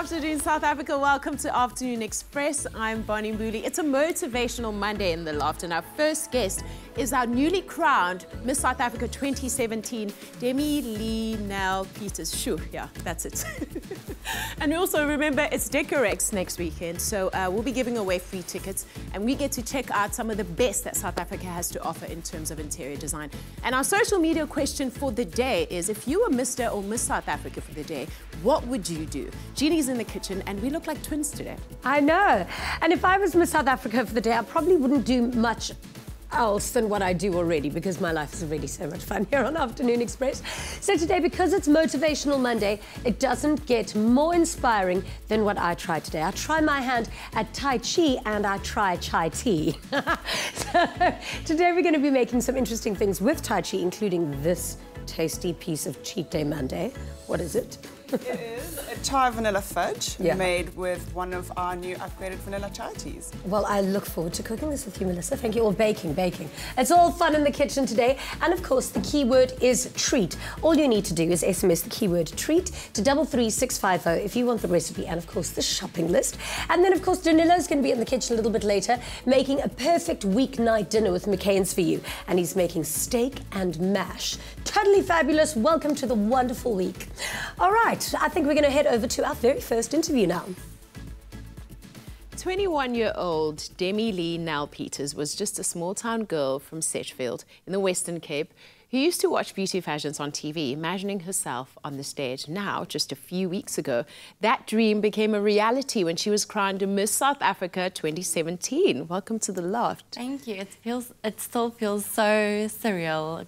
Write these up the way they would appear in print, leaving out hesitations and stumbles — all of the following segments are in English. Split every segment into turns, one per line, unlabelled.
afternoon, South Africa. Welcome to Afternoon Express. I'm Bonnie Mbuli. It's a motivational Monday in the loft, and our first guest is our newly crowned Miss South Africa 2017, Demi-Leigh Nei-Peters. Shoo, yeah, that's it. And we also remember it's Decorex next weekend, so we'll be giving away free tickets, and we get to check out some of the best that South Africa has to offer in terms of interior design. And our social media question for the day is, if you were Mr. or Miss South Africa for the day, what would you do? Jeannie's in the kitchen, and we look like twins today.
I know. And if I was Miss South Africa for the day, I probably wouldn't do much else than what I do already, because my life is already so much fun here on Afternoon Express. So today, because it's Motivational Monday, it doesn't get more inspiring than what I tried today. I try my hand at Tai Chi, and I try chai tea. So today we're going to be making some interesting things with Tai Chi, including this tasty piece of Cheat Day Monday. What is it?
It is a chai vanilla fudge made with one of our new upgraded vanilla chai teas.
Well, I look forward to cooking this with you, Melissa. Thank you. Or baking. It's all fun in the kitchen today. And of course, the keyword is treat. All you need to do is SMS the keyword treat to 33650 if you want the recipe and, of course, the shopping list. And then, of course, Danilo's going to be in the kitchen a little bit later, making a perfect weeknight dinner with McCain's for you. And he's making steak and mash. Totally fabulous. Welcome to the wonderful week. All right. I think we're going to head over to our very first interview now.
21-year-old Demi-Leigh Nei-Peters was just a small-town girl from Setchfield in the Western Cape who used to watch beauty pageants on TV, imagining herself on the stage. Now, just a few weeks ago, that dream became a reality when she was crowned Miss South Africa 2017. Welcome to the loft.
Thank you. It still feels so surreal.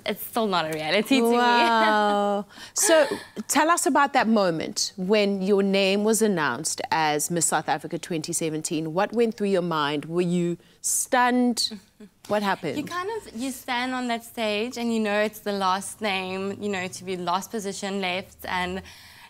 It's still not a reality to me.
Wow. So tell us about that moment when your name was announced as Miss South Africa 2017. What went through your mind? Were you stunned? What happened?
You stand on that stage and you know it's the last name, you know, to be last position left, and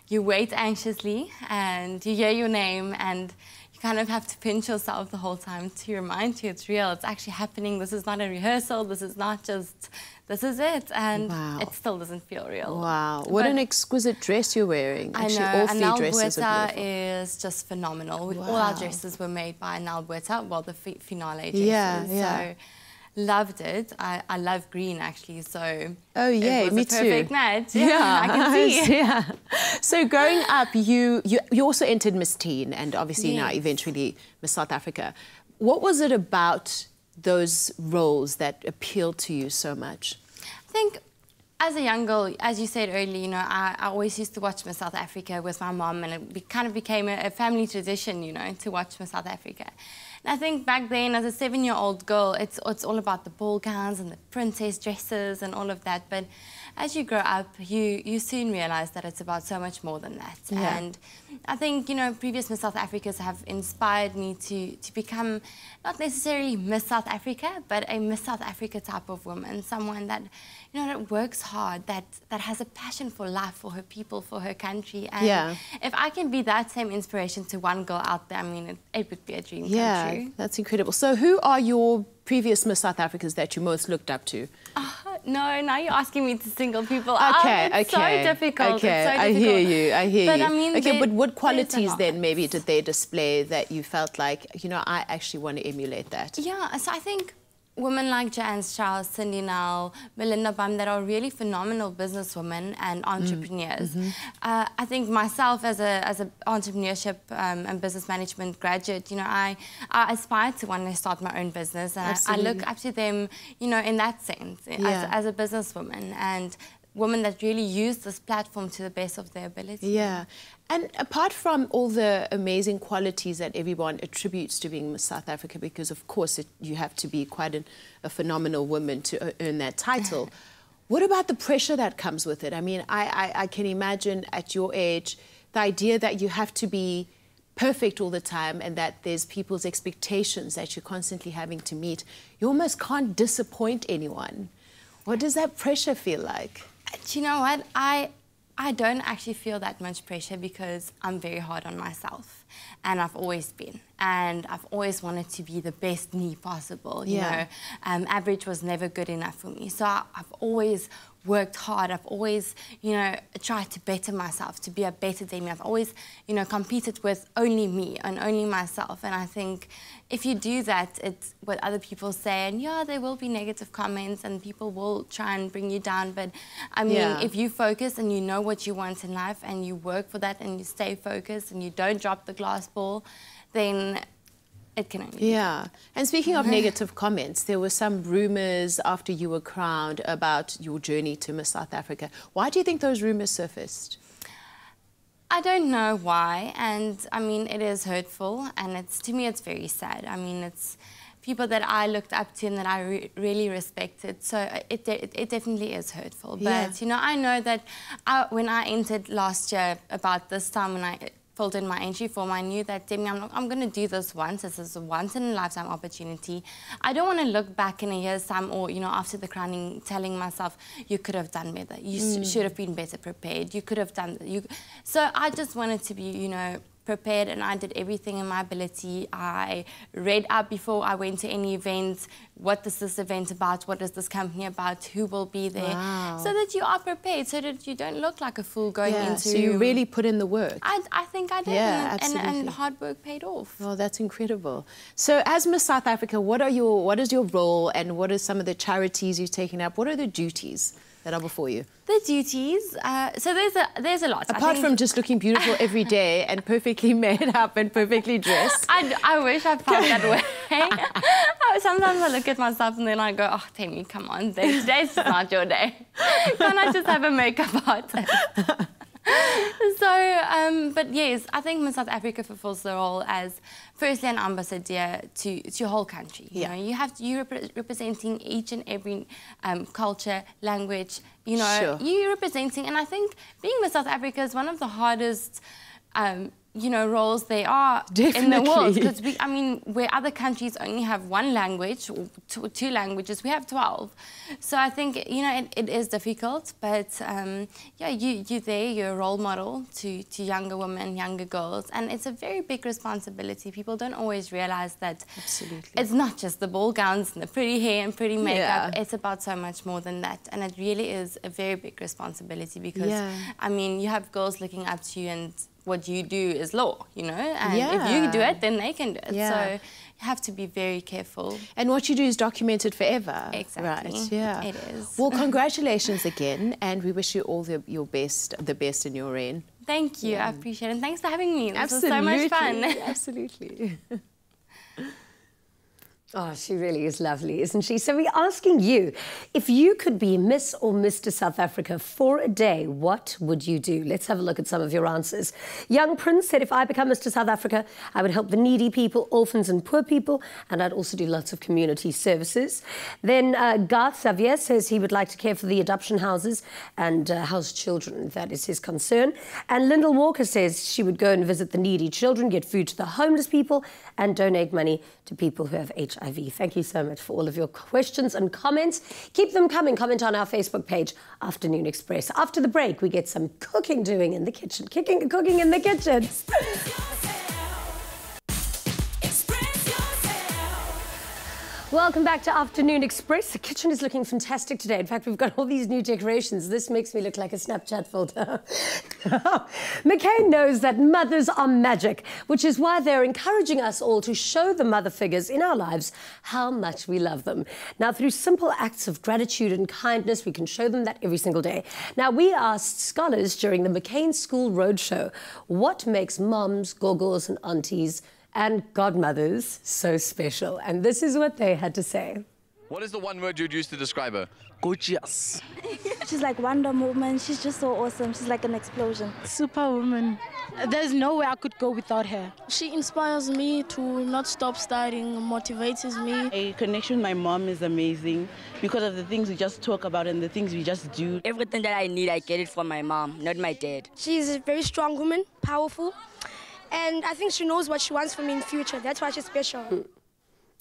you wait anxiously and you hear your name and you kind of have to pinch yourself the whole time to remind you it's real, it's actually happening, this is not a rehearsal, this is not just, this is it, and it still doesn't feel real.
Wow, what an exquisite dress you're wearing. Actually, all three dresses are beautiful.
Is just phenomenal. Wow. All our dresses were made by Nei-Peters, well, the finale dresses.
Yeah.
So, loved it. I love green, actually, so
oh yeah,
it was
me
a perfect
too.
match. Yeah, I can see.
Yeah. So growing up, you also entered Miss Teen, and obviously now eventually Miss South Africa. What was it about those roles that appealed to you so much?
I think as a young girl, as you said earlier, you know, I always used to watch Miss South Africa with my mom, and it kind of became a family tradition, you know, to watch Miss South Africa. And I think back then, as a 7-year-old girl, it's all about the ball gowns and the princess dresses and all of that. But as you grow up, you soon realise that it's about so much more than that. Yeah. And I think, you know, previous Miss South Africas have inspired me to become not necessarily Miss South Africa, but a Miss South Africa type of woman, someone that, you know, that works hard, that has a passion for life, for her people, for her country. And if I can be that same inspiration to one girl out there, I mean, it would be a dream come true.
Yeah, that's incredible. So who are your previous Miss South Africas that you most looked up to?
No, now you're asking me to single people.
Okay,
it's so difficult.
Okay,
it's so difficult.
I hear you.
But I mean,
okay, but what qualities then maybe did they display that you felt like, you know, I actually want to emulate that?
Yeah, so I think women like Joanne Strauss, Cindy Nell, Melinda Bum, that are really phenomenal businesswomen and entrepreneurs. I think myself as a entrepreneurship and business management graduate, you know, I aspire to one day start my own business, and I look up to them, you know, in that sense, as a businesswoman, and women that really use this platform to the best of their ability.
Yeah. And apart from all the amazing qualities that everyone attributes to being Miss South Africa, because of course you have to be quite a phenomenal woman to earn that title, what about the pressure that comes with it? I mean, I can imagine at your age, the idea that you have to be perfect all the time and that there's people's expectations that you're constantly having to meet. You almost can't disappoint anyone. What does that pressure feel like?
Do you know what? I don't actually feel that much pressure because I'm very hard on myself, and I've always been, and I've always wanted to be the best me possible. You know, average was never good enough for me, so I've always worked hard. I've always, you know, tried to better myself, to be a better Demi. I've always, you know, competed with only me and only myself. And I think if you do that, it's what other people say. And yeah, there will be negative comments and people will try and bring you down. But I mean, if you focus and you know what you want in life and you work for that and you stay focused and you don't drop the glass ball, then it can only be.
And speaking of negative comments, there were some rumours after you were crowned about your journey to Miss South Africa. Why do you think those rumours surfaced?
I don't know why, and I mean, it is hurtful, and to me it's very sad. I mean, it's people that I looked up to and that I really respected, so it definitely is hurtful. But, you know, I know that when I entered last year, about this time when I filled in my entry form, I knew that, Demi, I'm going to do this once. This is a once-in-a-lifetime opportunity. I don't want to look back in a year's time or, you know, after the crowning, telling myself, you could have done better. You should have been better prepared. You could have done... So I just wanted to be, you know, prepared, and I did everything in my ability. I read up before I went to any events. What is this event about? What is this company about? Who will be there? So that you are prepared, so that you don't look like a fool going into...
So you really put in the work.
I think I did, and hard work paid off.
Oh, that's incredible. So as Miss South Africa, what is your role, and what are some of the charities you've taken up? What are the duties that are before you?
The duties, so there's a lot.
Apart from just looking beautiful every day and perfectly made up and perfectly dressed.
I wish I felt that way. Sometimes I look at myself and then I go, oh, Demi, come on, today's just not your day. Can't I just have a makeup artist? So, but yes, I think Miss South Africa fulfills the role as, firstly, an ambassador to your whole country. You know, you're representing each and every culture, language. You know, you're representing, and I think being Miss South Africa is one of the hardest, you know, roles there are in the world. Because I mean, where other countries only have one language or two languages, we have 12. So I think, you know, it is difficult, but yeah, you're there, you're a role model to younger women, younger girls, and it's a very big responsibility. People don't always realize that it's not just the ball gowns and the pretty hair and pretty makeup. It's about so much more than that, and it really is a very big responsibility because, I mean, you have girls looking up to you, and what you do is law, you know, and if you do it, then they can do it. So you have to be very careful. And
what you do is documented forever.
Exactly.
Right,
it is.
Well, congratulations again, and we wish you all the best in your reign.
Thank you, I appreciate it. And thanks for having me. This was so much fun.
Absolutely.
Oh, she really is lovely, isn't she? So we're asking you, if you could be Miss or Mr. South Africa for a day, what would you do? Let's have a look at some of your answers. Young Prince said, if I become Mr. South Africa, I would help the needy people, orphans and poor people, and I'd also do lots of community services. Then Garth Xavier says he would like to care for the adoption houses and house children. That is his concern. And Lyndall Walker says she would go and visit the needy children, get food to the homeless people, and donate money to people who have HIV. Thank you so much for all of your questions and comments. Keep them coming. Comment on our Facebook page, Afternoon Express. After the break, we get some cooking doing in the kitchen. Cooking in the kitchen. Welcome back to Afternoon Express. The kitchen is looking fantastic today. In fact, we've got all these new decorations. This makes me look like a Snapchat filter. McCain knows that mothers are magic, which is why they're encouraging us all to show the mother figures in our lives how much we love them. Now, through simple acts of gratitude and kindness, we can show them that every single day. Now, we asked scholars during the McCain School Roadshow what makes moms, gogos and aunties and godmothers so special. And this is what they had to say.
What is the one word you'd use to describe her? Gorgeous.
She's like Wonder Woman. She's just so awesome. She's like an explosion.
Superwoman. There's no way I could go without her.
She inspires me to not stop studying, motivates me.
A connection with my mom is amazing because of the things we just talk about and the things we just do.
Everything that I need, I get it from my mom, not my dad.
She's a very strong woman, powerful. And I think she knows what she wants from me in the future. That's why she's special.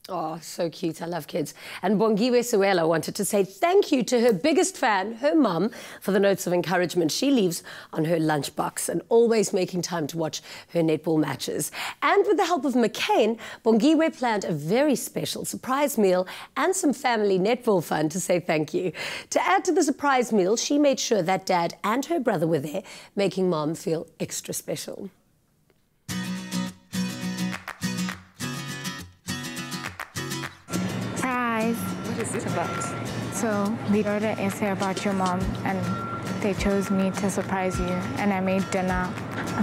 Oh, so cute. I love kids. And Bongiwe Suelo wanted to say thank you to her biggest fan, her mum, for the notes of encouragement she leaves on her lunchbox and always making time to watch her netball matches. And with the help of McCain, Bongiwe planned a very special surprise meal and some family netball fun to say thank you. To add to the surprise meal, she made sure that Dad and her brother were there, making Mom feel extra special.
What is it about? So we wrote an essay about your mom and they chose me to surprise you, and I made dinner.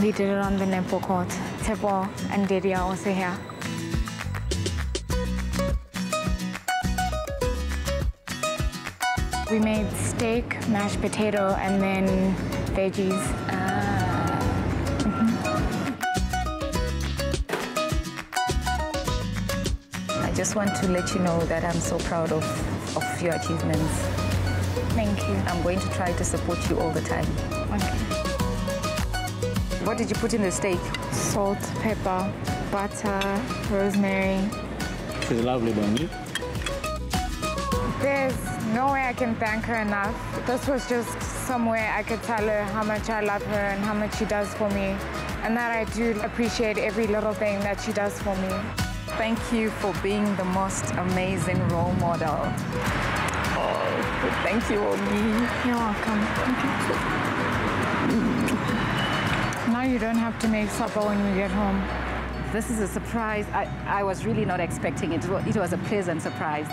We did it on the netball court. Tebo and Didi are also here. We made steak, mashed potato, and then veggies.
I just want to let you know that I'm so proud of your achievements.
Thank you.
I'm going to try to support you all the time.
Okay.
What did you put in the steak?
Salt, pepper, butter, rosemary.
She's lovely, Bonnie.
There's no way I can thank her enough. This was just some way I could tell her how much I love her and how much she does for me, and that I do appreciate every little thing that she does for me.
Thank you for being the most amazing role model. Oh, thank you, Omi.
You're welcome. Now you don't have to make supper when you get home.
This is a surprise. I was really not expecting it. It was a pleasant surprise.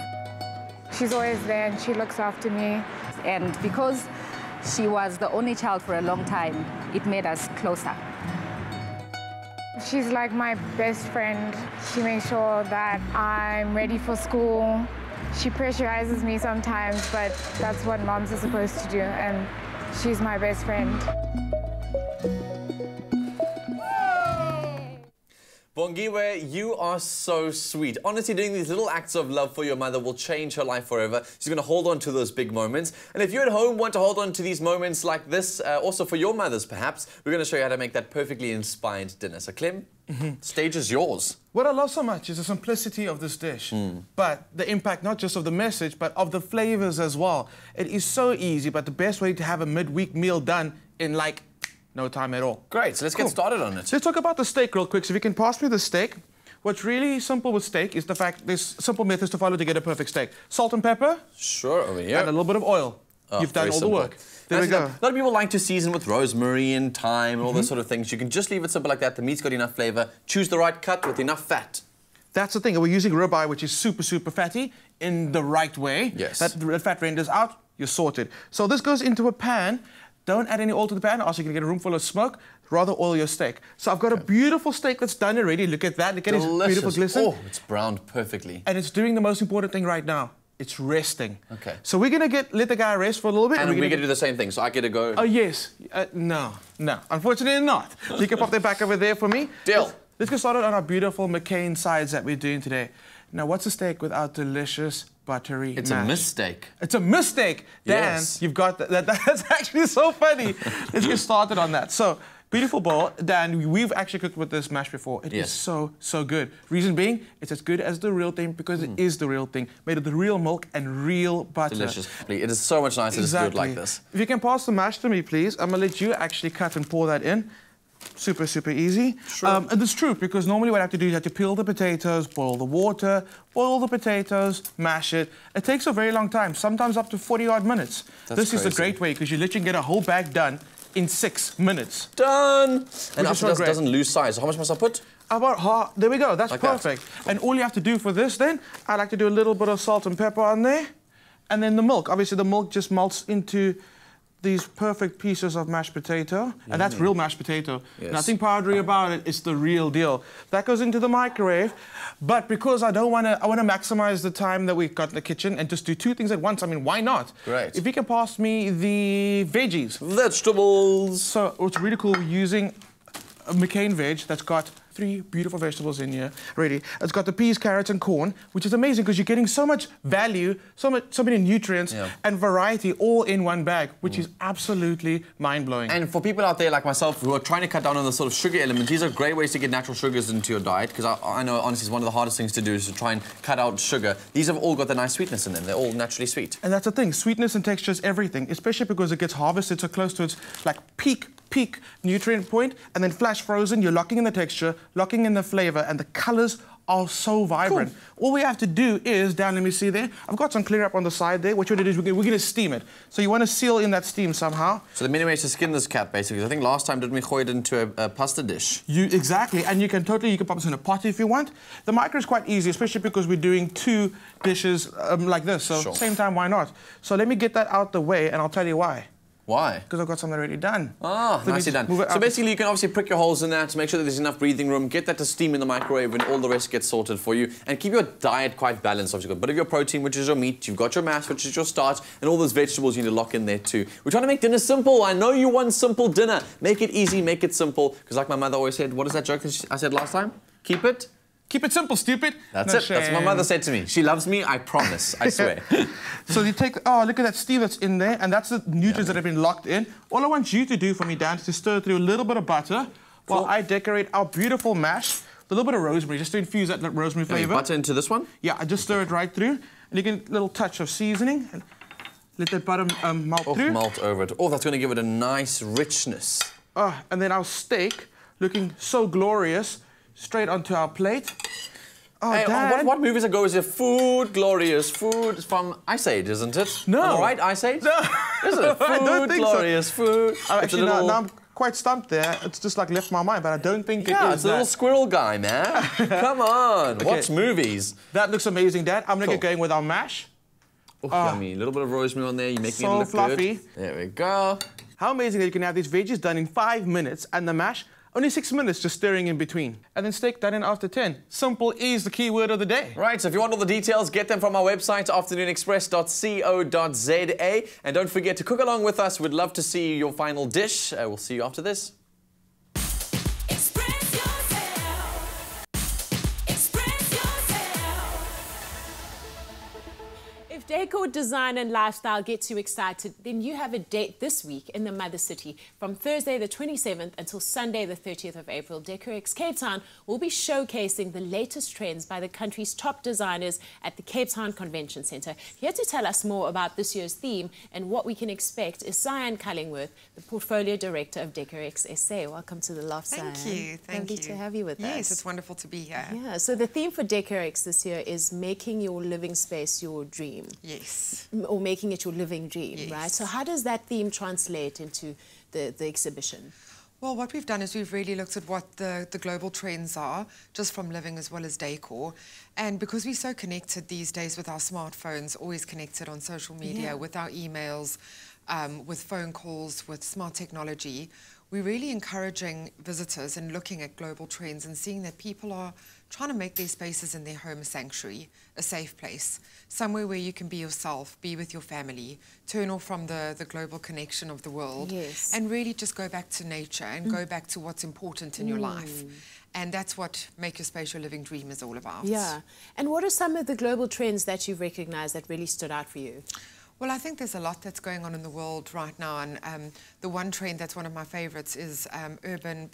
She's always there and she looks after me.
And because she was the only child for a long time, it made us closer.
She's like my best friend. She makes sure that I'm ready for school. She pressurizes me sometimes, but that's what moms are supposed to do, and she's my best friend.
Bongiwe, you are so sweet. Honestly, doing these little acts of love for your mother will change her life forever. She's going to hold on to those big moments. And if you at home want to hold on to these moments like this, also for your mothers perhaps, we're going to show you how to make that perfectly inspired dinner. So Clem, stage is yours.
What I love so much is the simplicity of this dish, but the impact not just of the message, but of the flavors as well. It is so easy, but the best way to have a midweek meal done in like no time at all.
Great, so let's get started on it.
Let's talk about the steak real quick. So if you can pass me the steak. What's really simple with steak is the fact there's simple methods to follow to get a perfect steak. Salt and pepper.
Sure, over here.
And a little bit of oil.
Oh,
you've done all
simple.
the work. There we go.
A lot of people like to season with rosemary and thyme and all those sort of things. You can just leave it simple like that. The meat's got enough flavor. Choose the right cut with enough fat.
That's the thing. We're using ribeye, which is super, super fatty, in the right way.
Yes.
That fat renders out, you're sorted. So this goes into a pan. Don't add any oil to the pan, or else you can get a room full of smoke. Rather oil your steak. So I've got a beautiful steak that's done already. Look at that. Look at its beautiful glisten.
Oh, it's browned perfectly.
And it's doing the most important thing right now. It's resting.
Okay.
So we're going to let the guy rest for a little bit.
And we're going to do the same thing. So I get to go...
Oh, yes. No. Unfortunately not. You can pop that back over there for me.
Deal.
Let's get started on our beautiful McCain sides that we're doing today. Now, what's a steak without delicious buttery
It's
mash?
a mistake.
It's a mistake. Dan,
Yes.
you've got that. That's actually so funny. Let's get started on that. So, beautiful bowl. Dan, we've actually cooked with this mash before. It is so, so good. Reason being, it's as good as the real thing because it is the real thing. Made of the real milk and real butter.
Delicious. It is so much nicer to do it like this.
If you can pass the mash to me, please. I'm going to let you actually cut and pour that in. Super, super easy.
Sure.
And it's true, because normally what I have to do is I have to peel the potatoes, boil the water, boil the potatoes, mash it. It takes a very long time, sometimes up to 40-odd minutes. This is a great way, because you literally get a whole bag done in 6 minutes.
Done! And also doesn't lose size. So how much must I put?
About half. There we go. That's
like
perfect. That. And all you have to do for this, then, I like to do a little bit of salt and pepper on there. And then the milk. Obviously, the milk just melts into these perfect pieces of mashed potato, and that's real mashed potato.
Yes.
Nothing powdery about it. It's the real deal. That goes into the microwave, but because I want to maximize the time that we've got in the kitchen and just do 2 things at once. I mean, why not?
Great.
If you can pass me the veggies.
Vegetables.
So what's really cool, we're using a McCain veg that's got 3 beautiful vegetables in here, ready. It's got the peas, carrots, and corn, which is amazing because you're getting so much value, so many nutrients and variety all in one bag, which is absolutely mind-blowing.
And for people out there like myself who are trying to cut down on the sort of sugar element, these are great ways to get natural sugars into your diet, because I know, honestly, it's one of the hardest things to do is to try and cut out sugar. These have all got the nice sweetness in them. They're all naturally sweet.
And that's the thing, sweetness and texture is everything, especially because it gets harvested so close to its like peak nutrient point, and then flash frozen. You're locking in the texture, locking in the flavor, and the colors are so vibrant. Cool. All we have to do is, Dan, let me see there. I've got some clear up on the side there. What you're going to do is we're going to steam it. So you want to seal in that steam somehow. So
the many ways to skin this cat, basically. I think last time didn't we throw it into a pasta dish?
Exactly, and you can pop this in a pot if you want. The micro is quite easy, especially because we're doing 2 dishes like this. So same time, why not? So let me get that out the way, and I'll tell you why.
Why?
Because I've got something already done.
Ah, nicely done. So basically, you can obviously prick your holes in that to make sure that there's enough breathing room, get that to steam in the microwave, and all the rest gets sorted for you. And keep your diet quite balanced. Obviously, you've got a bit of your protein, which is your meat, you've got your mass, which is your starch, and all those vegetables you need to lock in there too. We're trying to make dinner simple. I know you want simple dinner. Make it easy, make it simple. Because like my mother always said, what is that joke that I said last time? Keep it simple, stupid. That's it. That's what my mother said to me. She loves me, I promise. I swear.
So you take, oh, look at that steam that's in there, and that's the nutrients that have been locked in. All I want you to do for me, Dan, is to stir through a little bit of butter while I decorate our beautiful mash with a little bit of rosemary, just to infuse that rosemary flavor.
Butter into this one?
Yeah, I just stir it right through, and you get a little touch of seasoning, and let that butter melt through.
Melt over it. Oh, that's going to give it a nice richness.
Oh, and then our steak, looking so glorious, straight onto our plate. Oh,
hey,
Dad.
What movies ago is it? Food, glorious food from Ice Age, isn't it?
No.
Am I right, Ice Age?
No.
Is it? Food,
I don't think
glorious food.
Actually, now I'm quite stumped there. It's just like left my mind, but I don't think it is.
Yeah, it's a little squirrel guy, man. Come on, watch movies.
That looks amazing, Dad. I'm going to get going with our mash.
Oh, yummy. A little bit of rosemary on there. You're making it look
fluffy.
Good. There we go.
How amazing that you can have these veggies done in 5 minutes, and the mash only 6 minutes just stirring in between. And then steak done in after 10. Simple is the key word of the day.
Right, so if you want all the details, get them from our website, afternoonexpress.co.za. And don't forget to cook along with us. We'd love to see your final dish. We'll see you after this.
If decor, design and lifestyle gets you excited, then you have a date this week in the Mother City. From Thursday the 27th until Sunday the 30th of April, DecoRx Cape Town will be showcasing the latest trends by the country's top designers at the Cape Town Convention Centre. Here to tell us more about this year's theme and what we can expect is Cyan Cullingworth, the Portfolio Director of DecoRx SA. Welcome to the Loft, Cyan.
Thank you. Thank
you. Lovely to have you with us.
Yes, it's wonderful to be here.
Yeah, so the theme for DecoRx this year is making your living space your dream.
Yes.
Or making it your living dream,
yes.
right? So how does that theme translate into the exhibition?
Well, what we've done is we've really looked at what the global trends are, just from living as well as decor. And because we're so connected these days with our smartphones, always connected on social media, with our emails, with phone calls, with smart technology, we're really encouraging visitors and looking at global trends and seeing that people are trying to make their spaces in their home a sanctuary, a safe place, somewhere where you can be yourself, be with your family, turn off from the global connection of the world, and really just go back to nature and go back to what's important in your life. And that's what Make Your Space Your Living Dream is all about.
Yeah. And what are some of the global trends that you've recognized that really stood out for you?
Well, I think there's a lot that's going on in the world right now, and the one trend that's one of my favorites is urban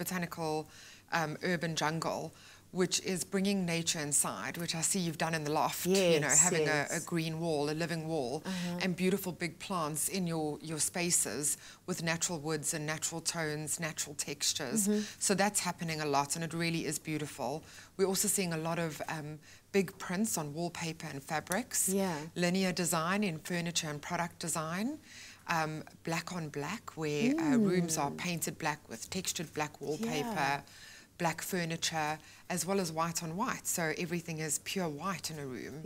jungle, which is bringing nature inside, which I see you've done in the loft, you know, having a green wall, a living wall, and beautiful big plants in your spaces with natural woods and natural tones, natural textures. So that's happening a lot, and it really is beautiful. We're also seeing a lot of big prints on wallpaper and fabrics, linear design in furniture and product design, black on black, where rooms are painted black with textured black wallpaper, black furniture, as well as white on white, so everything is pure white in a room.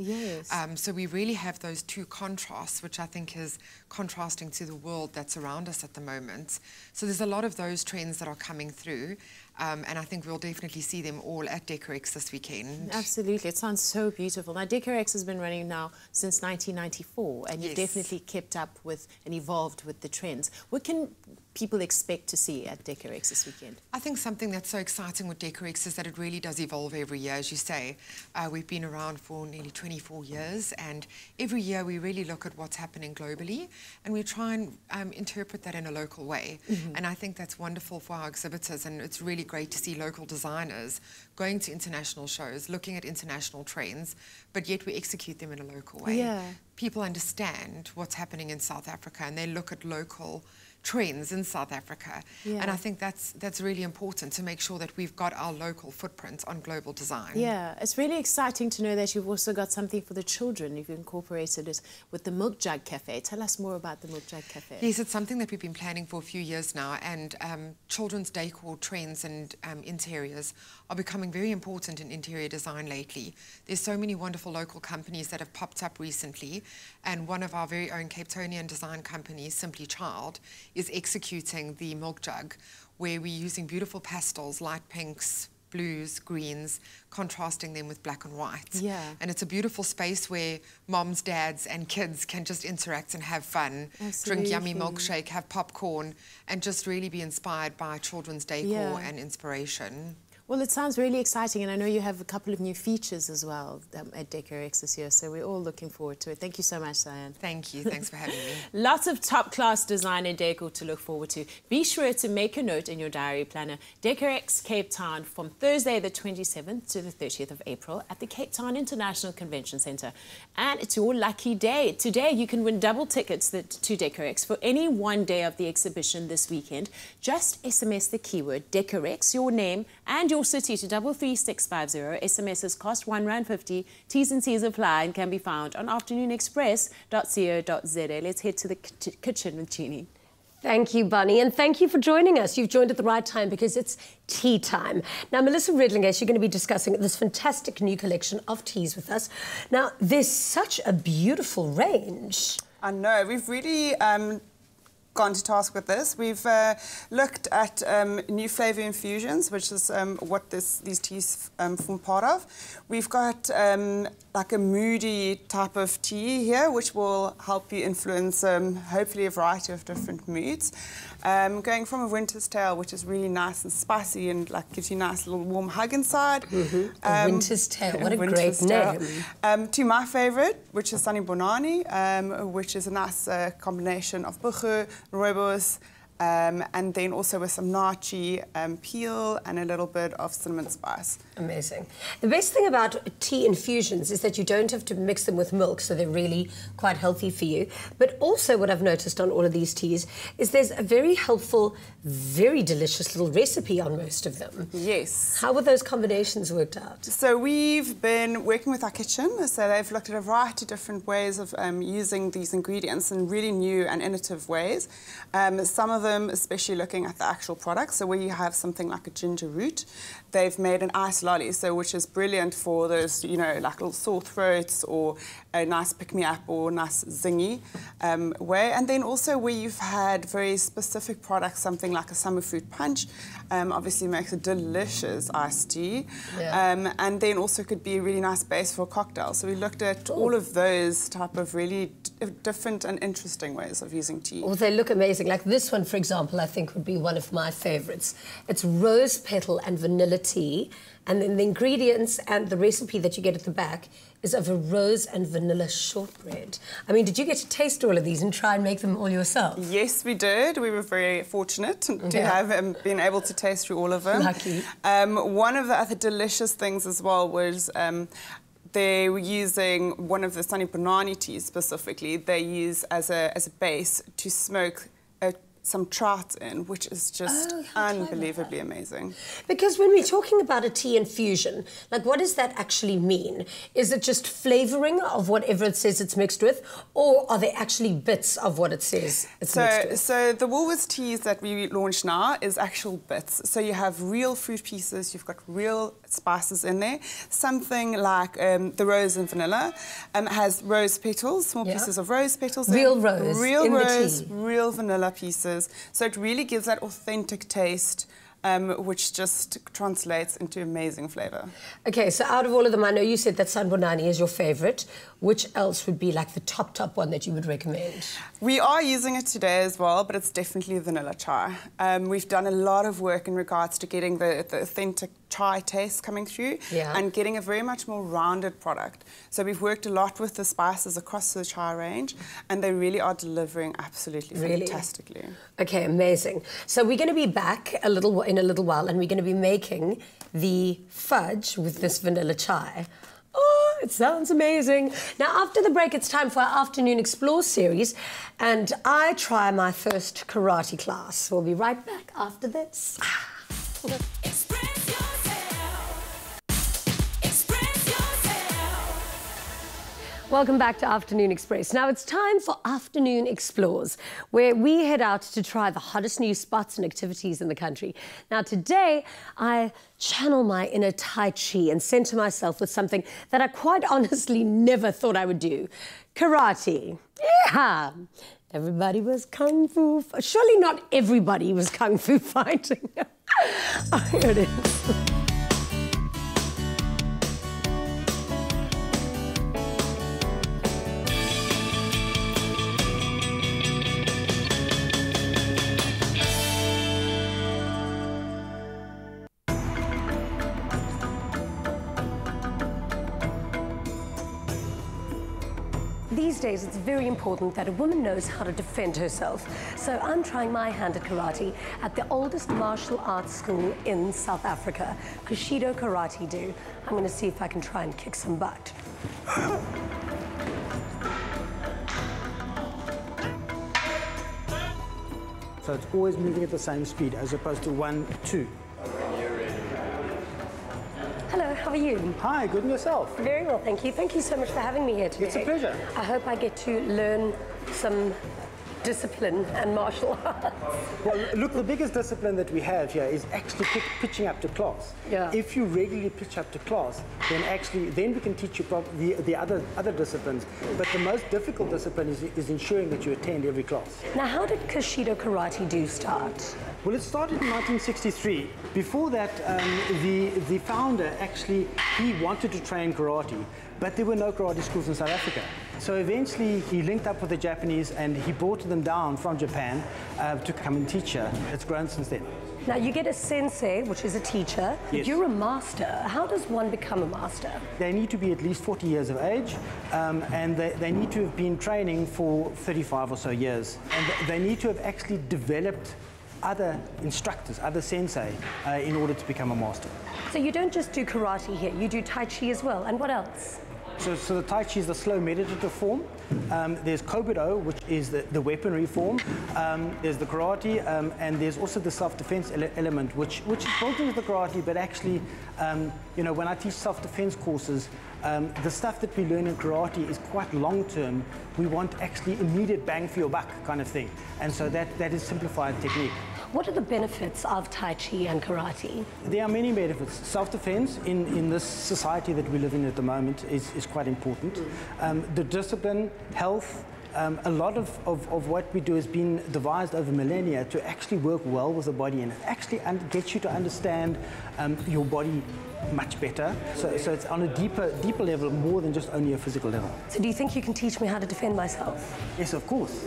So we really have those two contrasts, which I think is contrasting to the world that's around us at the moment. So there's a lot of those trends that are coming through. And I think we'll definitely see them all at Decorex this weekend.
Absolutely. It sounds so beautiful. Now, Decorex has been running now since 1994, and you've definitely kept up with and evolved with the trends. What can people expect to see at Decorex this weekend?
I think something that's so exciting with Decorex is that it really does evolve every year, as you say. We've been around for nearly 24 years, and every year we really look at what's happening globally, and we try and interpret that in a local way. And I think that's wonderful for our exhibitors, and it's really great to see local designers going to international shows, looking at international trends, but yet we execute them in a local way.
Yeah.
People understand what's happening in South Africa, and they look at local trends in South Africa. And I think that's really important to make sure that we've got our local footprint on global design.
Yeah, it's really exciting to know that you've also got something for the children. You've incorporated it with the Milk Jug Cafe. Tell us more about the Milk Jug Cafe.
Yes, it's something that we've been planning for a few years now, and children's decor trends and interiors are becoming very important in interior design lately. There's so many wonderful local companies that have popped up recently, and one of our very own Cape Townian design companies, Simply Child, is executing the Milk Jug, where we're using beautiful pastels, light pinks, blues, greens, contrasting them with black and white.
Yeah.
And it's a beautiful space where moms, dads and kids can just interact and have fun, drink yummy milkshake, have popcorn, and just really be inspired by children's decor and inspiration.
Well, it sounds really exciting, and I know you have a couple of new features as well at Decorex this year, so we're all looking forward to it. Thank you so much, Diane.
Thank you. Thanks for having me.
Lots of top-class design and decor to look forward to. Be sure to make a note in your diary planner. Decorex Cape Town from Thursday the 27th to the 30th of April at the Cape Town International Convention Centre. And it's your lucky day. Today, you can win double tickets to Decorex for any one day of the exhibition this weekend. Just SMS the keyword Decorex, your name, and your city to 33650. SMSs cost R1.50. T's and C's apply and can be found on afternoonexpress.co.za. Let's head to the kitchen with Jeannie.
Thank you, Bunny, and thank you for joining us. You've joined at the right time because it's tea time. Now, Melissa Redlinger, you're going to be discussing this fantastic new collection of teas with us. Now, there's such a beautiful range.
I know. We've really gone to task with this. We've looked at new flavour infusions, which is what these teas form part of. We've got like a moody type of tea here, which will help you influence hopefully a variety of different moods. Going from a winter's tale, which is really nice and spicy and like gives you a nice little warm hug inside.
A winter's tale, what a great name.
To my favourite, which is Sunny Bonani, which is a nice combination of buchu, rooibos, and then also with some nachi, peel, and a little bit of cinnamon spice.
Amazing. The best thing about tea infusions is that you don't have to mix them with milk, so they're really quite healthy for you. But also what I've noticed on all of these teas is there's a very helpful, very delicious little recipe on most of them.
Yes.
How were those combinations worked out?
So we've been working with our kitchen, so they've looked at a variety of different ways of using these ingredients in really new and innovative ways. Some of them, especially looking at the actual product, so where you have something like a ginger root, they've made an ice lolly, so which is brilliant for those, you know, like little sore throats or a nice pick-me-up or nice zingy way. And then also where you've had very specific products, something like a summer fruit punch, obviously makes a delicious iced tea. Yeah. And then also could be a really nice base for a cocktail. So we looked at all of those type of really different and interesting ways of using tea.
Well, they look amazing. Like this one, for example, I think would be one of my favourites. It's rose petal and vanilla tea, and then the ingredients and the recipe that you get at the back is of a rose and vanilla shortbread. I mean, did you get to taste all of these and try and make them all yourself?
Yes, we did. We were very fortunate to have been able to taste through all of them.
Lucky.
One of the other delicious things as well was they were using one of the Sunny Bonani teas specifically. They use as a base to smoke some trout in, which is just unbelievably amazing.
Because when we're talking about a tea infusion, like what does that actually mean? Is it just flavouring of whatever it says it's mixed with, or are there actually bits of what it says it's mixed with?
So the Woolworths teas that we launched now is actual bits. So you have real fruit pieces, you've got real spices in there. Something like the rose and vanilla has rose petals, small pieces of rose petals.
Real rose.
Real rose, real vanilla pieces. So it really gives that authentic taste which just translates into amazing flavour.
Okay, so out of all of them, I know you said that Sanbonani is your favourite. Which else would be like the top one that you would recommend?
We are using it today as well, but it's definitely vanilla chai. We've done a lot of work in regards to getting the authentic chai taste coming through and getting a very much more rounded product. So we've worked a lot with the spices across the chai range, and they really are delivering absolutely fantastically.
Okay, amazing. So we're going to be back in a little while, and we're going to be making the fudge with this vanilla chai. Oh, it sounds amazing. Now, after the break, it's time for our Afternoon Explore series, and I try my first karate class. We'll be right back after this. Welcome back to Afternoon Express. Now it's time for Afternoon Explores, where we head out to try the hottest new spots and activities in the country. Now today, I channel my inner Tai Chi and center myself with something that I quite honestly never thought I would do. Karate. Yeah! Everybody was Kung Fu. Surely not everybody was Kung Fu fighting. Oh, here it is. These days, it's very important that a woman knows how to defend herself. So I'm trying my hand at karate at the oldest martial arts school in South Africa, Kushido Karate Do. I'm going to see if I can try and kick some butt.
So it's always moving at the same speed as opposed to 1, 2.
Hello, how are you?
Hi, good and yourself?
Very well, thank you. Thank you so much for having me here today.
It's a pleasure.
I hope I get to learn some discipline and martial arts.
Well, look, the biggest discipline that we have here is actually pitching up to class.
Yeah.
If you regularly pitch up to class, then we can teach you the other disciplines. But the most difficult discipline is ensuring that you attend every class.
Now, how did Kushido Karate Do start?
Well, it started in 1963. Before that, the founder actually, he wanted to train karate, but there were no karate schools in South Africa. So eventually he linked up with the Japanese and he brought them down from Japan to come and teach her. It's grown since then.
Now, you get a sensei, which is a teacher.
Yes.
You're a master. How does one become a master?
They need to be at least 40 years of age, and they need to have been training for 35 or so years. And they need to have actually developed other instructors, other sensei, in order to become a master.
So you don't just do karate here, you do Tai Chi as well. And what else?
So the Tai Chi is the slow meditative form. There's Kobudo, which is the weaponry form. There's the karate, and there's also the self-defense element, which is built into the karate, but actually, you know, when I teach self-defense courses, the stuff that we learn in karate is quite long-term. We want actually immediate bang for your buck kind of thing. And so that is simplified technique.
What are the benefits of Tai Chi and karate?
There are many benefits. Self-defense in this society that we live in at the moment is quite important. The discipline, health, a lot of what we do has been devised over millennia to actually work well with the body and actually get you to understand your body much better. So it's on a deeper level, more than just only a physical level.
So do you think you can teach me how to defend myself?
Yes, of course.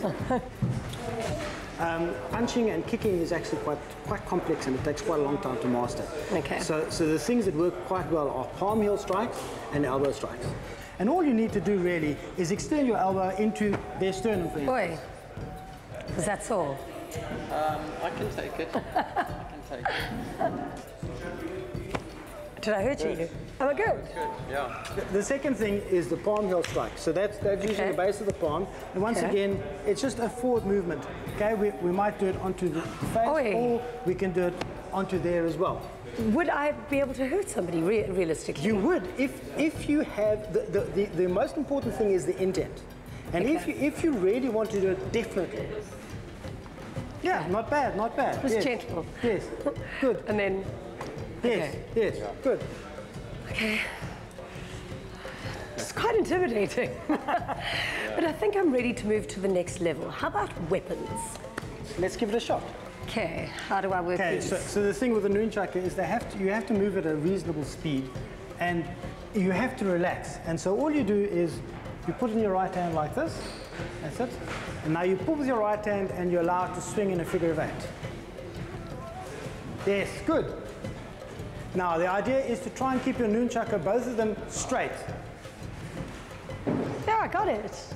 Punching and kicking is actually quite complex, and it takes quite a long time to master.
Okay.
So the things that work quite well are palm heel strikes and elbow strikes. And all you need to do really is extend your elbow into their sternum.
Boy, because that's all.
I can take it. I can take it.
Did I hurt you? Am I good?
Good, yeah.
The second thing is the palm heel strike. So that's using the base of the palm. And once again, it's just a forward movement. Okay, we might do it onto the face, or we can do it onto there as well.
Would I be able to hurt somebody realistically?
You would, if you have the most important thing is the intent, and if you really want to do it, definitely. Yeah, not bad, not bad.
Just gentle.
Yes, good.
And then.
Yes, yes, good.
Okay. It's quite intimidating. But I think I'm ready to move to the next level. How about weapons?
Let's give it a shot.
Okay, how do I work these?
So the thing with the nunchaka is you have to move at a reasonable speed, and you have to relax. And so all you do is you put in your right hand like this. That's it. And now you pull with your right hand and you allow it to swing in a figure of 8. Yes, good. Now the idea is to try and keep your nunchaka, both of them, straight.
There, I got it.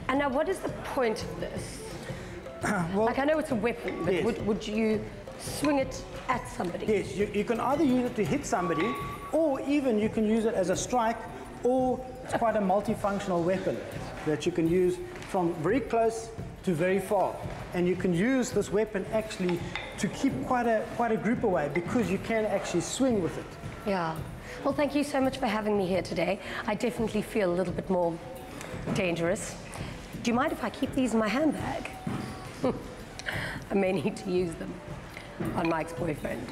And now what is the point of this? Well, like, I know it's a weapon, but yes. would you swing it at somebody?
Yes, you can either use it to hit somebody, or even you can use it as a strike, or it's quite a multifunctional weapon that you can use from very close to very far. And you can use this weapon actually to keep quite a group away, because you can actually swing with it.
Yeah. Well, thank you so much for having me here today. I definitely feel a little bit more dangerous. Do you mind if I keep these in my handbag? I may need to use them on my ex-boyfriend.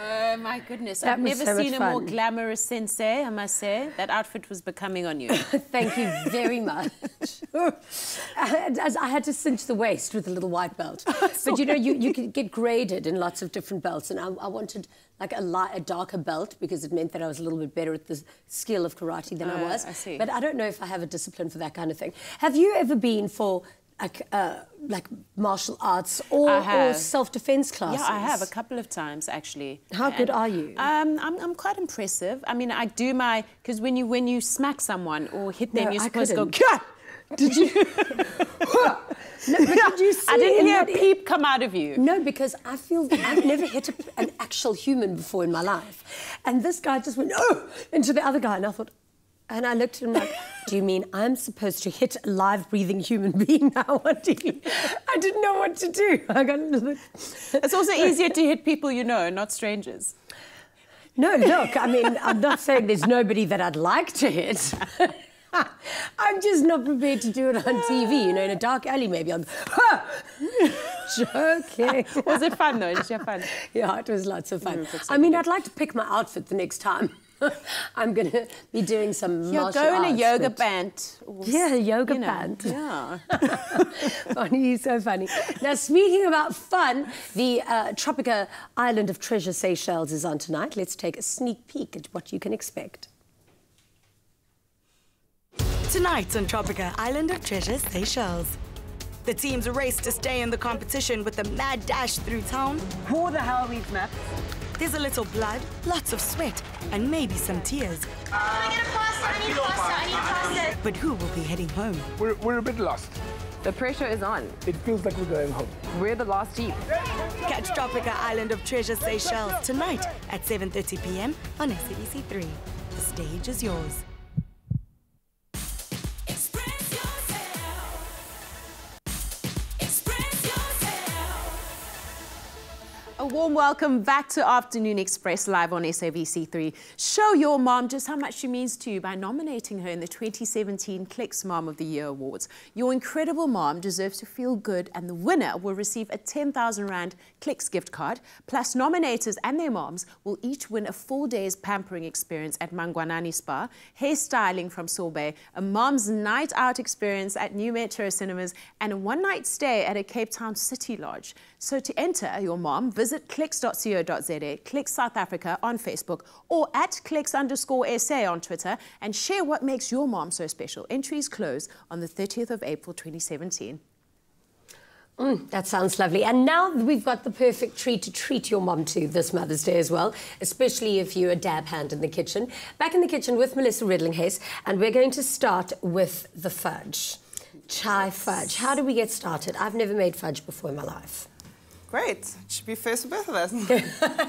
Oh my goodness, I've never seen a more glamorous sensei, I must say. That outfit was becoming on you.
Thank you very much. I had to cinch the waist with a little white belt. But you know, you can get graded in lots of different belts, and I wanted like a darker belt because it meant that I was a little bit better at the skill of karate than I was.
I see.
But I don't know if I have a discipline for that kind of thing. Have you ever been for like martial arts or self-defense classes?
Yeah, I have a couple of times actually.
How good are you?
I'm quite impressive. I mean, I do my, because when you smack someone or hit them, you're supposed to go. Kah!
Did you? No, but did you see?
I didn't hear a peep come out of you.
No, because I feel I've never hit an actual human before in my life, and this guy just went into the other guy, and I thought. And I looked at him like, do you mean I'm supposed to hit a live, breathing human being now? What do you... I didn't know what to do. I got a little bit...
It's also easier to hit people you know, not strangers.
No, look, I mean, I'm not saying there's nobody that I'd like to hit. I'm just not prepared to do it on TV. You know, in a dark alley, maybe I'll go, joking.
Was it fun, though? Did you have fun?
Yeah, it was lots of fun. I mean, I'd like to pick my outfit the next time. I'm going to be doing some martial arts.
Go in a yoga band.
Yeah, a yoga band.
Yeah.
Bonnie, you're so funny. Now, speaking about fun, the Tropica Island of Treasure Seychelles is on tonight. Let's take a sneak peek at what you can expect.
Tonight on Tropica Island of Treasure Seychelles. The teams race to stay in the competition with a mad dash through town.
Who the hell needs maps?
There's a little blood, lots of sweat, and maybe some tears.
I get a pasta, I need pasta.
But who will be heading home?
We're a bit lost.
The pressure is on.
It feels like we're going home.
We're the last team.
Catch Tropica Island of Treasure Seychelles tonight at 7:30 p.m. on SABC3. The stage is yours.
A warm welcome back to Afternoon Express live on SABC3. Show your mom just how much she means to you by nominating her in the 2017 Clicks Mom of the Year Awards. Your incredible mom deserves to feel good, and the winner will receive a 10,000 Rand Clicks gift card. Plus, nominators and their moms will each win a full day's pampering experience at Mangwanani Spa, hairstyling from Sorbet, a mom's night out experience at Nei-Peters cinemas, and a one-night stay at a Cape Town City Lodge. So to enter your mom, visit clicks.co.za, Clicks South Africa on Facebook, or at Clicks_SA on Twitter, and share what makes your mom so special. Entries close on the 30th of April 2017.
That sounds lovely. And now we've got the perfect treat to treat your mom to this Mother's Day as well, especially if you're a dab hand in the kitchen. Back in the kitchen with Melissa Redlinghase, and we're going to start with the fudge. Chai fudge. How do we get started? I've never made fudge before in my life.
Great. It should be first for both of us.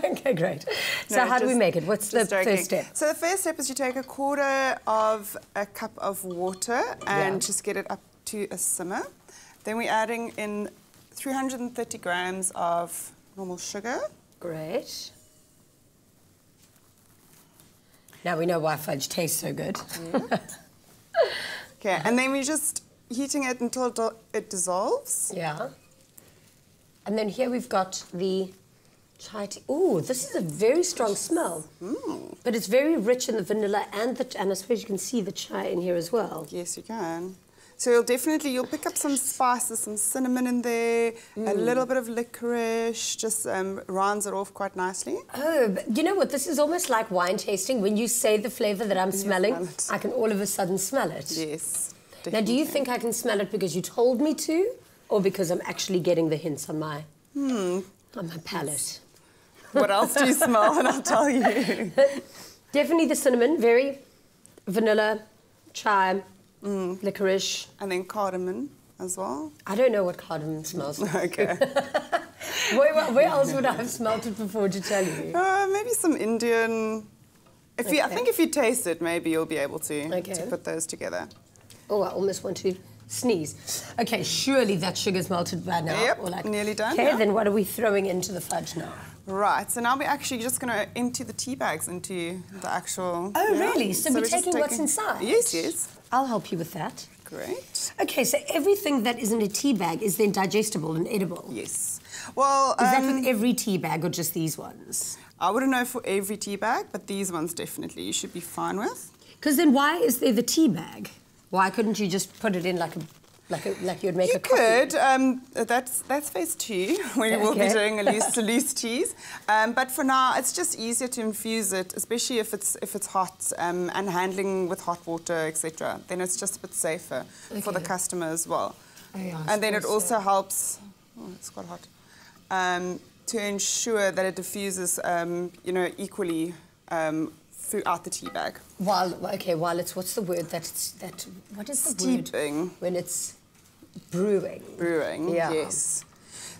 Okay, great. So how do we make it? What's the first step?
So the first step is you take 1/4 of a cup of water and just get it up to a simmer. Then we're adding in 330 grams of normal sugar.
Great. Now we know why fudge tastes so good.
Okay, and then we're just heating it until it dissolves.
Yeah. And then here we've got the chai tea. Ooh, this is a very strong smell. But it's very rich in the vanilla and I suppose you can see the chai in here as well.
Yes, you can. So you'll pick up some spices, some cinnamon in there, a little bit of licorice, just rounds it off quite nicely.
Oh, but you know what? This is almost like wine tasting. When you say the flavour that I'm smelling, I can all of a sudden smell it.
Yes, definitely.
Now, do you think I can smell it because you told me to, or because I'm actually getting the hints on my palate?
What else do you smell? And I'll tell you.
Definitely the cinnamon, very vanilla, chime, licorice.
And then cardamom as well.
I don't know what cardamom smells like.
Okay.
Where else would I have smelled it before to tell you?
Maybe some Indian. I think if you taste it, maybe you'll be able to put those together.
Oh, I almost want to sneeze. Okay, surely that sugar's melted by now.
Yep, nearly done.
Okay, then what are we throwing into the fudge now?
Right, so now we're actually just going to empty the tea bags into the actual...
Oh, really? So we're taking what's inside?
Yes, yes.
I'll help you with that.
Great.
Okay, so everything that is in a tea bag is then digestible and edible?
Yes. Well...
Is that with every tea bag or just these ones?
I wouldn't know for every tea bag, but these ones definitely you should be fine with.
Because then why is there the tea bag? Why couldn't you just put it in like you'd make a coffee?
You could. That's phase 2, where we'll be doing loose teas. But for now, it's just easier to infuse it, especially if it's hot and handling with hot water, etc. Then it's just a bit safer for the customer as well.
Oh, yeah,
and then it also helps. Oh, it's quite hot. To ensure that it diffuses, equally. Throughout the tea bag.
While it's, what's the word what is the word?
Steeping.
When it's brewing.
Brewing, yes.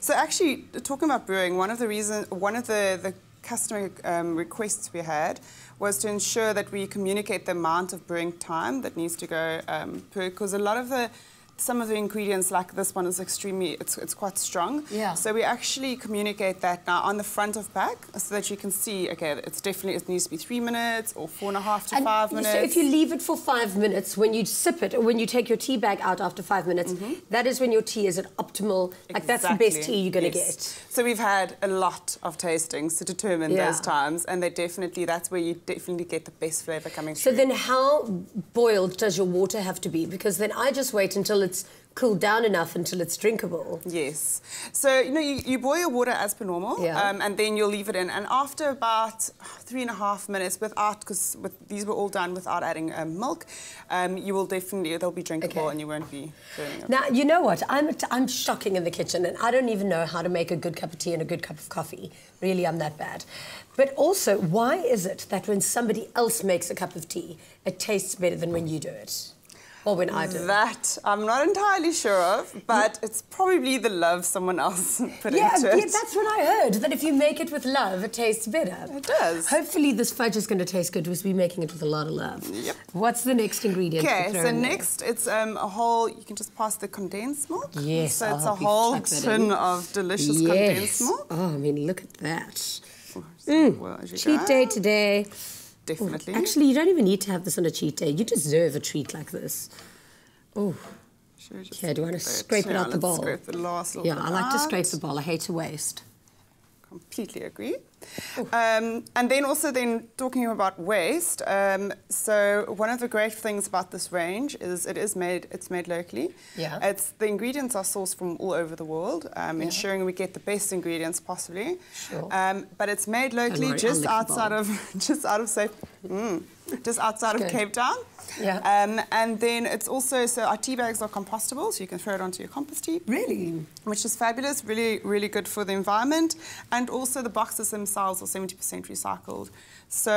So actually, talking about brewing, one of the customer requests we had was to ensure that we communicate the amount of brewing time that needs to go because a lot of some of the ingredients, like this one, is it's quite strong.
Yeah.
So we actually communicate that now on the front of pack so that you can see, okay, it needs to be 3 minutes or 4.5 to 5 minutes.
So if you leave it for 5 minutes, when you sip it or when you take your tea bag out after 5 minutes, that is when your tea is at optimal, that's the best tea you're going to get.
So we've had a lot of tastings to determine those times, and that's where you definitely get the best flavour coming through.
So then how boiled does your water have to be? Because then I just wait until it's cooled down enough until it's drinkable.
Yes. So, you boil your water as per normal, and then you'll leave it in. And after about 3.5 minutes, because these were all done without adding milk, you will they'll be drinkable and you won't be burning it.
Now, you know what? I'm shocking in the kitchen, and I don't even know how to make a good cup of tea and a good cup of coffee. Really, I'm that bad. But also, why is it that when somebody else makes a cup of tea, it tastes better than when you do it? Or when I do.
That I'm not entirely sure of, but it's probably the love someone else put into it.
Yeah, that's what I heard, that if you make it with love, it tastes better.
It does.
Hopefully this fudge is going to taste good because we're making it with a lot of love.
Yep.
What's the next ingredient?
Okay, so next it's you can just pass the condensed milk.
Yes,
so it's a whole tin of delicious condensed milk.
Oh, I mean, look at that.
Cheat
day today.
Definitely.
Oh, actually, you don't even need to have this on a cheat day. You deserve a treat like this. Oh. Okay, do you want to scrape it out the bowl?
Scrape the last little bit
I like to scrape the bowl. I hate to waste.
Completely agree. And then also talking about waste, so one of the great things about this range is it's made locally.
Yeah.
The ingredients are sourced from all over the world, ensuring we get the best ingredients possibly.
Sure.
But it's made locally just outside of Cape Town.
Yeah.
And then it's also, so our tea bags are compostable, so you can throw it onto your compost heap.
Really?
Which is fabulous, really, really good for the environment. And also the boxes themselves are 70% recycled. So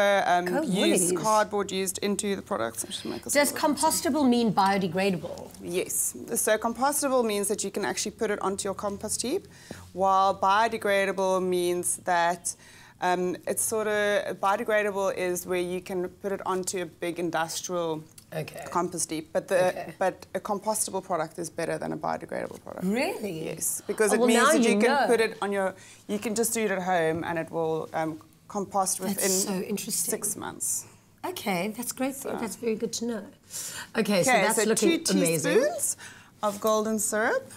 cardboard used into the products.
Does compostable mean biodegradable?
Yes. So compostable means that you can actually put it onto your compost heap, while biodegradable means that biodegradable is where you can put it onto a big industrial compost heap, but a compostable product is better than a biodegradable product.
Really?
Yes, because it means that you can put it on you can just do it at home and it will compost within 6 months.
Okay, that's great. That's very good to know. Okay, so that's looking
2
amazing.
teaspoons of golden syrup.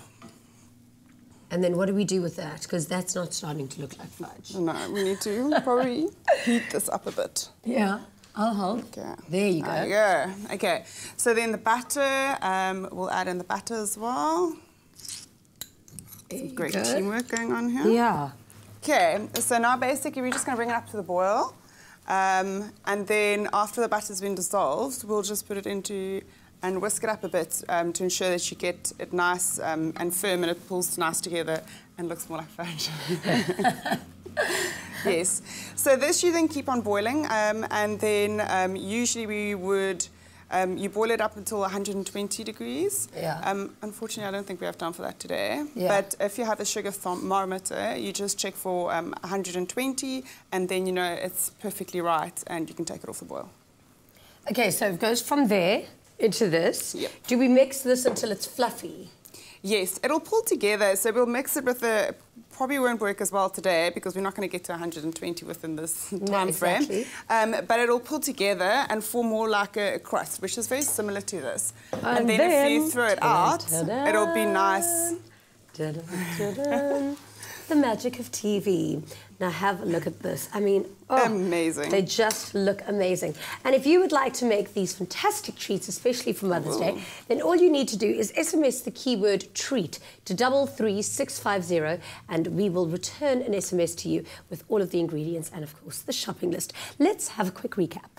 And then what do we do with that? Because that's not starting to look like fudge.
No, we need to probably heat this up a bit.
Yeah. I'll hold.
Okay.
There you go.
There you go. Okay, so then the batter, we'll add in the batter as well. Some great teamwork going on here.
Yeah.
Okay, so now basically we're just going to bring it up to the boil. And then after the batter's been dissolved, we'll just put it into and whisk it up a bit to ensure that you get it nice and firm and it pulls nice together and looks more like fudge. Yes. So this you then keep on boiling and then usually we would you boil it up until 120 degrees.
Yeah.
Unfortunately, I don't think we have time for that today.
Yeah.
But if you have a sugar thermometer, you just check for 120 and then you know it's perfectly right and you can take it off the boil.
Okay, so it goes from there into this.
Yep.
Do we mix this until it's fluffy?
Yes, it'll pull together. So we'll mix it with the... Probably won't work as well today because we're not going to get to 120 within this time frame. But it'll pull together and form more like a crust, which is very similar to this. And then if you throw it out, it'll be nice.
The magic of TV. Now have a look at this. I mean, oh,
amazing.
They just look amazing. And if you would like to make these fantastic treats, especially for Mother's Day, then all you need to do is SMS the keyword treat to 33650 and we will return an SMS to you with all of the ingredients and, of course, the shopping list. Let's have a quick recap.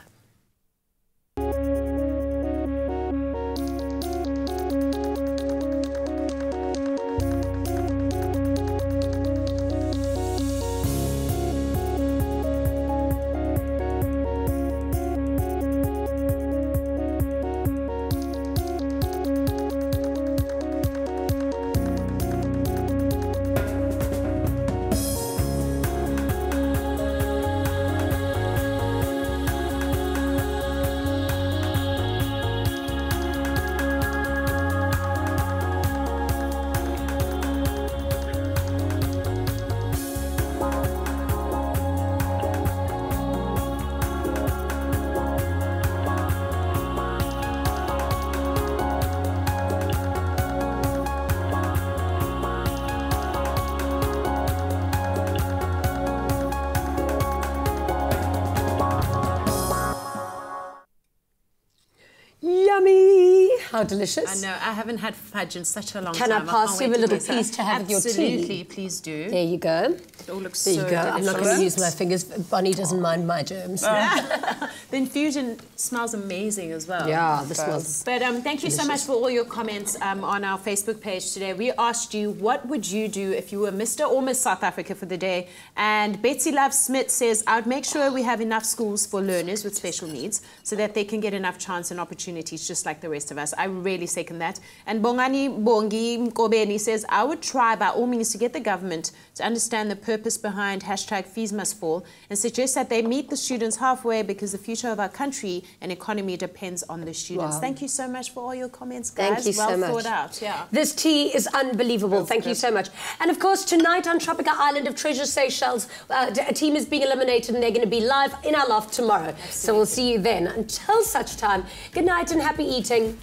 Yummy! How delicious.
I know, I haven't had fudge in such a long
time. Can I pass you a little piece to have with your tea?
Absolutely, please do.
There you go.
It all looks
there
so
you go.
delicious.
I'm not going to use my fingers. Bonnie doesn't mind my germs.
The infusion smells amazing as well.
Yeah, this smells.
But thank you so much for all your comments on our Facebook page today. We asked you, what would you do if you were Mr. or Miss South Africa for the day? And Betsy Love Smith says, I would make sure we have enough schools for learners with special needs so that they can get enough chance and opportunities just like the rest of us. I really second that. And Bongani Bongi Mkobeni says, I would try by all means to get the government to understand the purpose behind #fees must fall and suggest that they meet the students halfway because the future of our country and economy depends on the students.
Wow.
Thank you so much for all your comments, guys.
Thank you so much.
Well thought out, yeah.
This tea is unbelievable. Thank you so much. And of course, tonight on Tropica Island of Treasure Seychelles, a team is being eliminated and they're going to be live in our loft tomorrow. Absolutely. So we'll see you then. Until such time, good night and happy eating.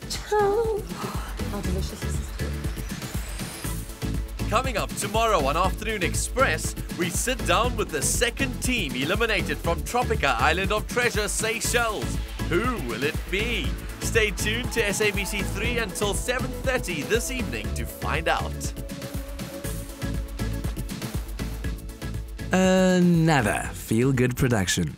Ciao. How delicious is this?
Coming up tomorrow on Afternoon Express, we sit down with the second team eliminated from Tropica Island of Treasure Seychelles. Who will it be? Stay tuned to SABC 3 until 7:30 this evening to find out.
Another feel-good production.